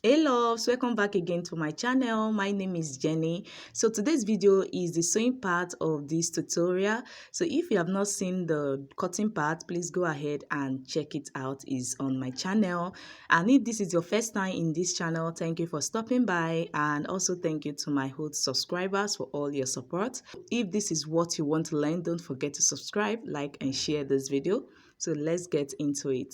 Hey loves, welcome back again to my channel. My name is Jenny. So today's video is the sewing part of this tutorial. So if you have not seen the cutting part, please go ahead and check it out. It's on my channel. And if this is your first time in this channel, thank you for stopping by, and also thank you to my old subscribers for all your support. If this is what you want to learn, don't forget to subscribe, like and share this video. So let's get into it.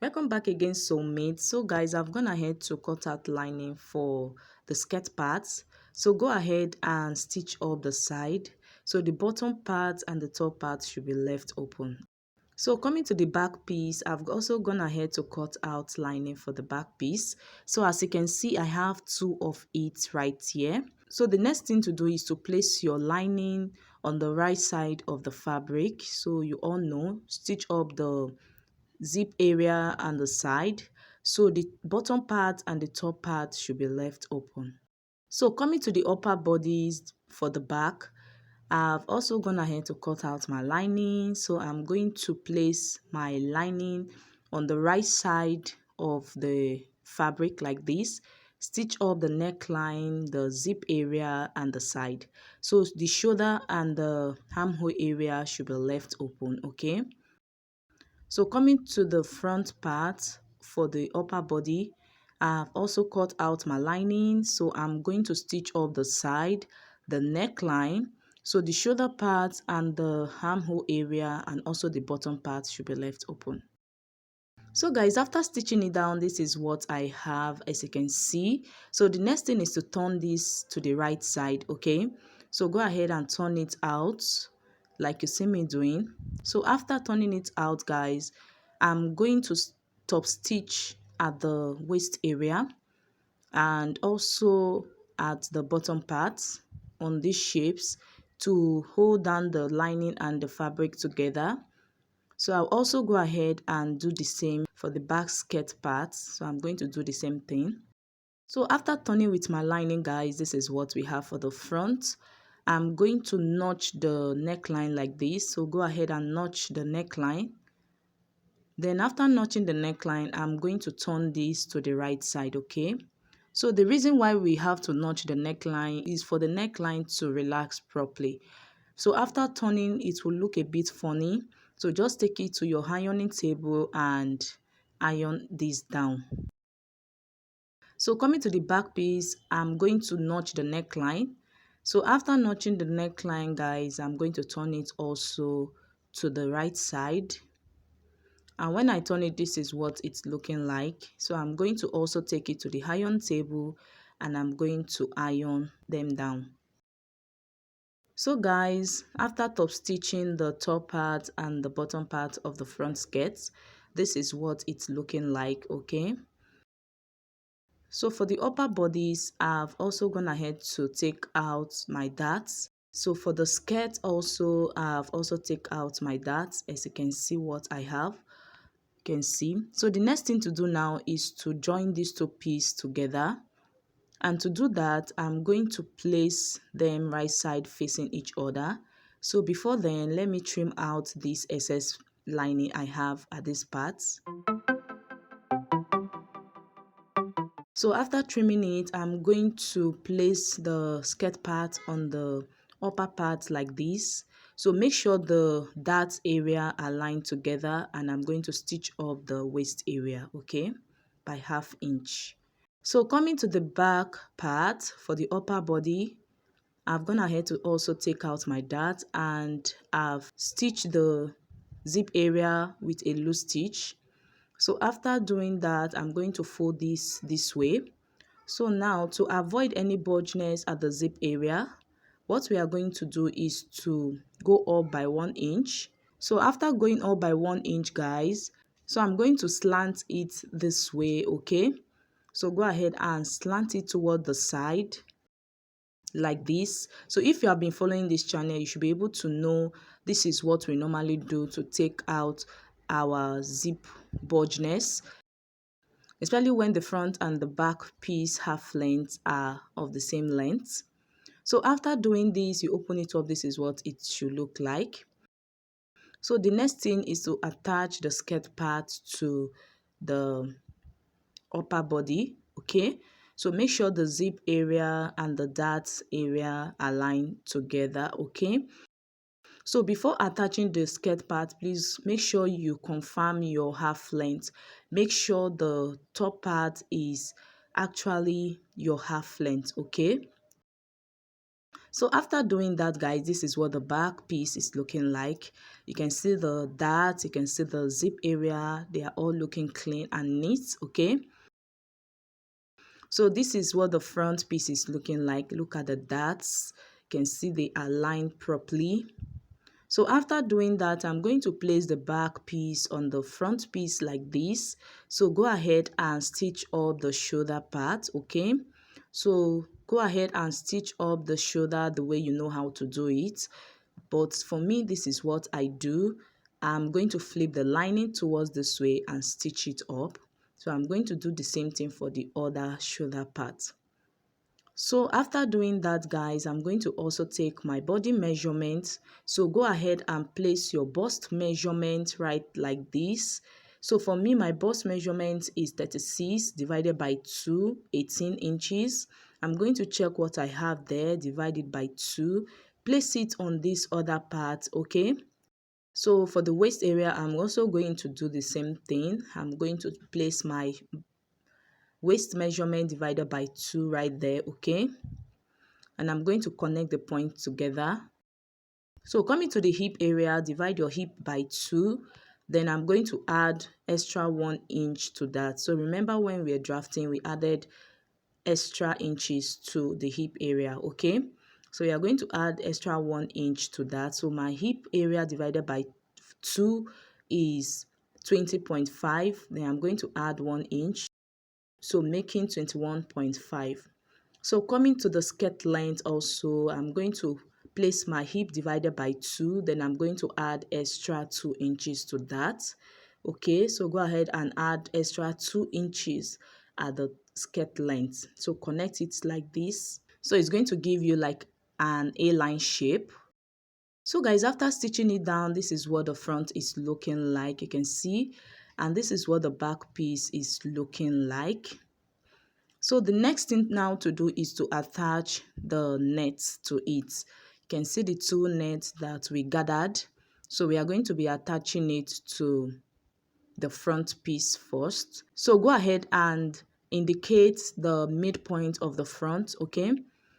Welcome back again, soulmates. So guys, I've gone ahead to cut out lining for the skirt parts. So go ahead and stitch up the side. So the bottom part and the top part should be left open. So coming to the back piece, I've also gone ahead to cut out lining for the back piece. So as you can see, I have two of it right here. So the next thing to do is to place your lining on the right side of the fabric. So you all know, stitch up the zip area and the side, so the bottom part and the top part should be left open. So coming to the upper bodies for the back, I've also gone ahead to cut out my lining. So I'm going to place my lining on the right side of the fabric like this, stitch up the neckline, the zip area and the side. So the shoulder and the armhole area should be left open, okay? So coming to the front part for the upper body, I've also cut out my lining. So I'm going to stitch up the side, the neckline. So the shoulder part and the armhole area and also the bottom part should be left open. So guys, after stitching it down, this is what I have, as you can see. So the next thing is to turn this to the right side, okay? So go ahead and turn it out like you see me doing. So after turning it out, guys, I'm going to top stitch at the waist area and also at the bottom part on these shapes to hold down the lining and the fabric together. So I'll also go ahead and do the same for the back skirt part. So I'm going to do the same thing. So after turning with my lining, guys, this is what we have for the front. I'm going to notch the neckline like this. So go ahead and notch the neckline. Then after notching the neckline, I'm going to turn this to the right side, okay? So the reason why we have to notch the neckline is for the neckline to relax properly. So after turning, it will look a bit funny. So just take it to your ironing table and iron this down. So coming to the back piece, I'm going to notch the neckline. So after notching the neckline, guys, I'm going to turn it also to the right side. And when I turn it, this is what it's looking like. So I'm going to also take it to the iron table and I'm going to iron them down. So guys, after top stitching the top part and the bottom part of the front skirt, this is what it's looking like, okay? So for the upper bodies, I've also gone ahead to take out my darts. So for the skirt also, I've also take out my darts, as you can see what I have. You can see. So the next thing to do now is to join these two pieces together. And to do that, I'm going to place them right side facing each other. So before then, let me trim out this excess lining I have at this part. So after trimming it, I'm going to place the skirt part on the upper part like this. So make sure the darts area are lined together, and I'm going to stitch up the waist area, okay, by 1/2 inch. So coming to the back part for the upper body, I've gone ahead to also take out my dart and I've stitched the zip area with a loose stitch. So after doing that, I'm going to fold this way. So now, to avoid any bulginess at the zip area, what we are going to do is to go up by 1 inch. So after going up by 1 inch, guys, so I'm going to slant it this way, okay? So go ahead and slant it toward the side like this. So if you have been following this channel, you should be able to know this is what we normally do to take out our zip bulginess, especially when the front and the back piece half lengths are of the same length. So after doing this, you open it up. This is what it should look like. So the next thing is to attach the skirt part to the upper body. Okay, so make sure the zip area and the darts area align together. Okay, so before attaching the skirt part, please make sure you confirm your half length. Make sure the top part is actually your half length. Okay, so after doing that, guys, this is what the back piece is looking like. You can see the darts, you can see the zip area. They are all looking clean and neat. Okay, so this is what the front piece is looking like. Look at the darts. You can see they aligned properly. So after doing that, I'm going to place the back piece on the front piece like this. So go ahead and stitch up the shoulder part. Okay, so go ahead and stitch up the shoulder the way you know how to do it. But for me, this is what I do. I'm going to flip the lining towards this way and stitch it up. So I'm going to do the same thing for the other shoulder part. So after doing that, guys, I'm going to also take my body measurement. So go ahead and place your bust measurement right like this. So for me, my bust measurement is 36 divided by 2, 18 inches. I'm going to check what I have there, divided by 2. Place it on this other part, okay? So for the waist area, I'm also going to do the same thing. I'm going to place my waist measurement divided by 2 right there, okay? And I'm going to connect the points together. So coming to the hip area, divide your hip by 2. Then I'm going to add extra 1 inch to that. So remember when we were drafting, we added extra inches to the hip area, okay? So we are going to add extra 1 inch to that. So my hip area divided by 2 is 20.5. Then I'm going to add 1 inch. So making 21.5. So coming to the skirt length also, I'm going to place my hip divided by 2. Then I'm going to add extra 2 inches to that. Okay, so go ahead and add extra 2 inches at the skirt length. So connect it like this. So it's going to give you like an A-line shape. So guys, after stitching it down, this is what the front is looking like. You can see. And this is what the back piece is looking like. So the next thing now to do is to attach the nets to it. You can see the 2 nets that we gathered. So we are going to be attaching it to the front piece first. So go ahead and indicate the midpoint of the front, okay?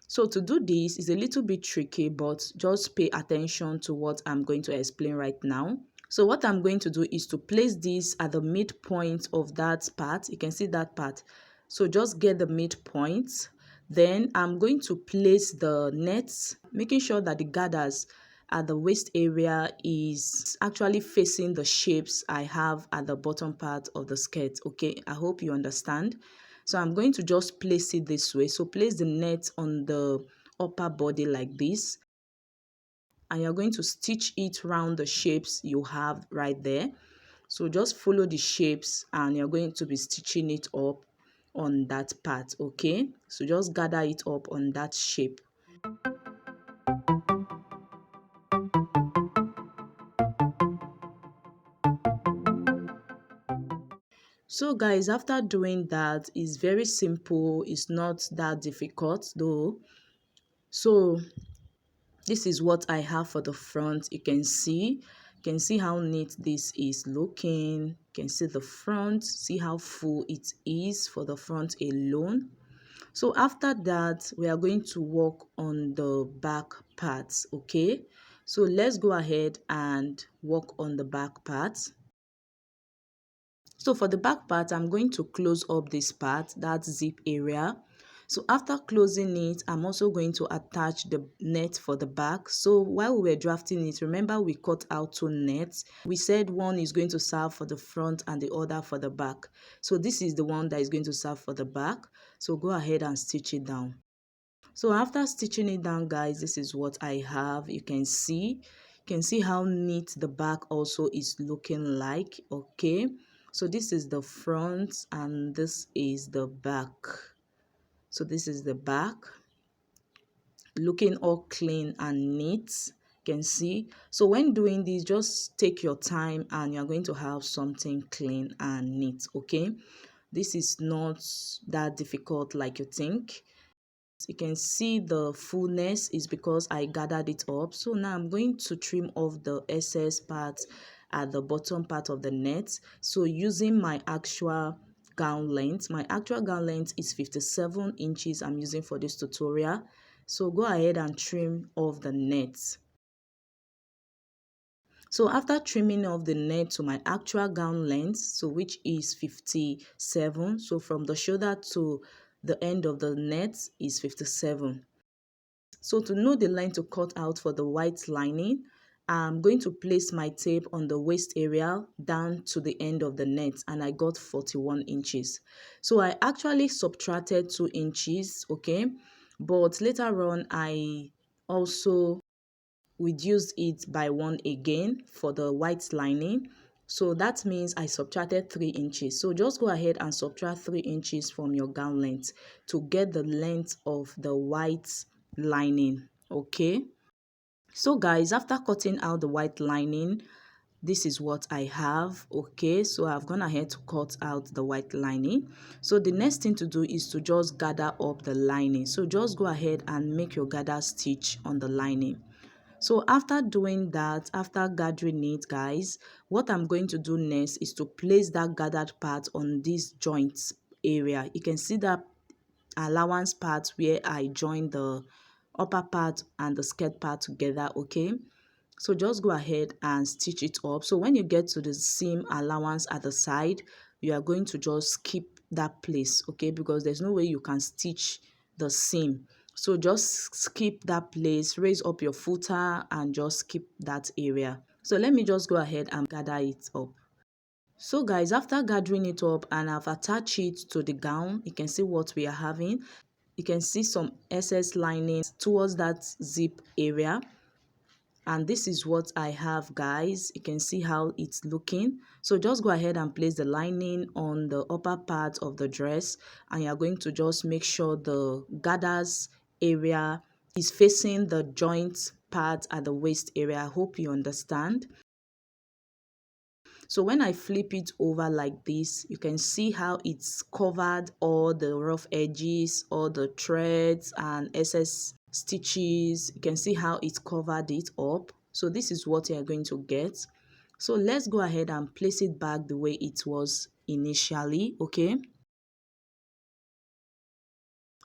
So to do this is a little bit tricky, but just pay attention to what I'm going to explain right now. So what I'm going to do is to place this at the midpoint of that part. You can see that part. So just get the midpoint. Then I'm going to place the nets, making sure that the gathers at the waist area is actually facing the shapes I have at the bottom part of the skirt. Okay, I hope you understand. So I'm going to just place it this way. So place the net on the upper body like this. And you're going to stitch it around the shapes you have right there. So just follow the shapes and you're going to be stitching it up on that part, okay? So just gather it up on that shape. So guys, after doing that, it's very simple. It's not that difficult though. So this is what I have for the front. You can see how neat this is looking. You can see the front, see how full it is for the front alone. So after that, we are going to work on the back parts, okay? So let's go ahead and work on the back parts. So for the back part, I'm going to close up this part, that zip area. So after closing it, I'm also going to attach the net for the back. So while we were drafting it, remember we cut out 2 nets. We said one is going to serve for the front and the other for the back. So this is the one that is going to serve for the back. So go ahead and stitch it down. So after stitching it down, guys, this is what I have. You can see how neat the back also is looking like, okay? So this is the front and this is the back. So this is the back, looking all clean and neat. You can see. So when doing this, just take your time and you're going to have something clean and neat. Okay, this is not that difficult like you think. You can see the fullness is because I gathered it up. So now I'm going to trim off the excess part at the bottom part of the net. So using my actual gown length, my actual gown length is 57 inches I'm using for this tutorial. So go ahead and trim off the net. So after trimming off the net to my actual gown length, so which is 57, so from the shoulder to the end of the net is 57. So to know the line to cut out for the white lining, I'm going to place my tape on the waist area down to the end of the net, and I got 41 inches. So I actually subtracted 2 inches, okay? But later on, I also reduced it by 1 again for the white lining. So that means I subtracted 3 inches. So just go ahead and subtract 3 inches from your gown length to get the length of the white lining. Okay, so guys, after cutting out the white lining, this is what I have. Okay, so I've gone ahead to cut out the white lining. So the next thing to do is to just gather up the lining. So just go ahead and make your gather stitch on the lining. So after doing that, after gathering it, guys, what I'm going to do next is to place that gathered part on this joint area. You can see that allowance part where I join the upper part and the skirt part together. Okay, so just go ahead and stitch it up. So when you get to the seam allowance at the side, you are going to just skip that place, okay, because there's no way you can stitch the seam. So just skip that place, raise up your footer and just skip that area. So let me just go ahead and gather it up. So guys, after gathering it up and I've attached it to the gown, you can see what we are having. You can see some excess lining towards that zip area. And this is what I have, guys. You can see how it's looking. So just go ahead and place the lining on the upper part of the dress, and you're going to just make sure the gathers area is facing the joint part at the waist area. I hope you understand. So when I flip it over like this, you can see how it's covered all the rough edges, all the threads and excess stitches. You can see how it's covered it up. So this is what you are going to get. So let's go ahead and place it back the way it was initially, okay?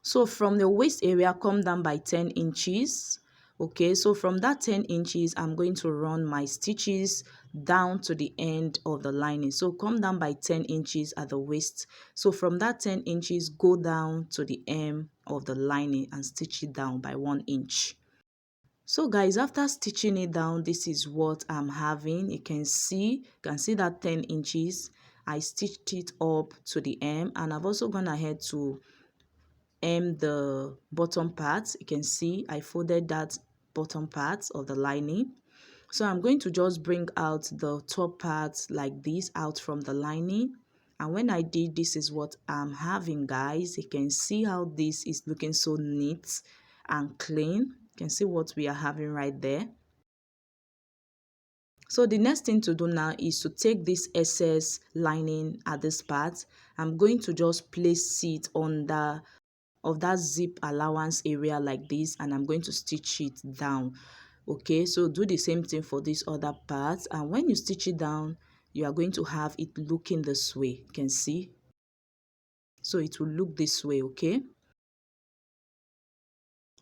So from the waist area, come down by 10 inches. Okay, so from that 10 inches, I'm going to run my stitches down to the end of the lining. So come down by 10 inches at the waist. So from that 10 inches, go down to the hem of the lining and stitch it down by 1 inch. So guys, after stitching it down, this is what I'm having. You can see that 10 inches. I stitched it up to the hem, and I've also gone ahead to hem the bottom part. You can see I folded that bottom part of the lining. So I'm going to just bring out the top part like this out from the lining. And when I did, this is what I'm having, guys. You can see how this is looking so neat and clean. You can see what we are having right there. So the next thing to do now is to take this excess lining at this part. I'm going to just place it under of that zip allowance area like this, and I'm going to stitch it down. Okay, so do the same thing for this other part, and when you stitch it down, you are going to have it looking this way. You can see, so it will look this way. Okay,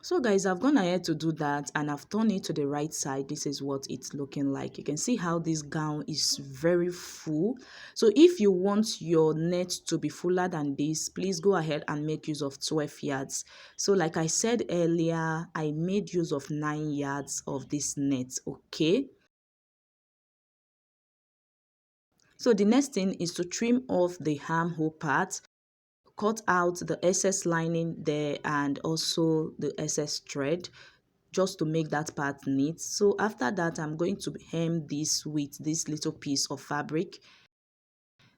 so guys, I've gone ahead to do that and I've turned it to the right side. This is what it's looking like. You can see how this gown is very full. So if you want your net to be fuller than this, please go ahead and make use of 12 yards. So like I said earlier, I made use of 9 yards of this net. Okay, so the next thing is to trim off the armhole part. Cut out the excess lining there and also the excess thread just to make that part neat. So after that, I'm going to hem this with this little piece of fabric.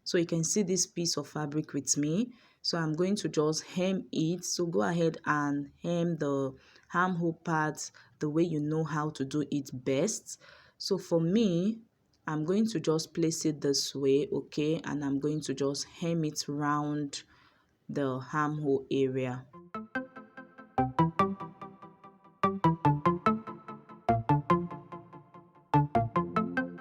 So you can see this piece of fabric with me. So I'm going to just hem it. So go ahead and hem the armhole part the way you know how to do it best. So for me, I'm going to just place it this way, okay, and I'm going to just hem it round the armhole area.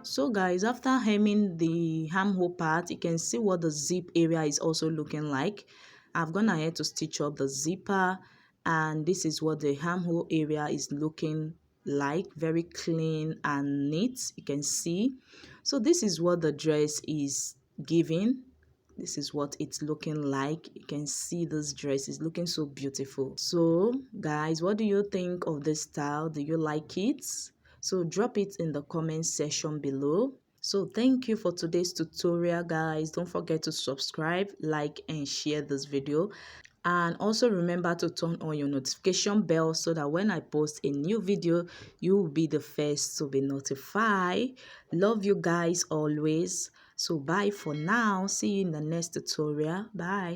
So guys, after hemming the armhole part, you can see what the zip area is also looking like. I've gone ahead to stitch up the zipper, and this is what the armhole area is looking like, very clean and neat, you can see. So this is what the dress is giving. This is what it's looking like. You can see this dress is looking so beautiful. So guys, what do you think of this style? Do you like it? So drop it in the comment section below. So thank you for today's tutorial, guys. Don't forget to subscribe, like, and share this video. And also remember to turn on your notification bell so that when I post a new video, you will be the first to be notified. Love you guys always. So bye for now. See you in the next tutorial. Bye.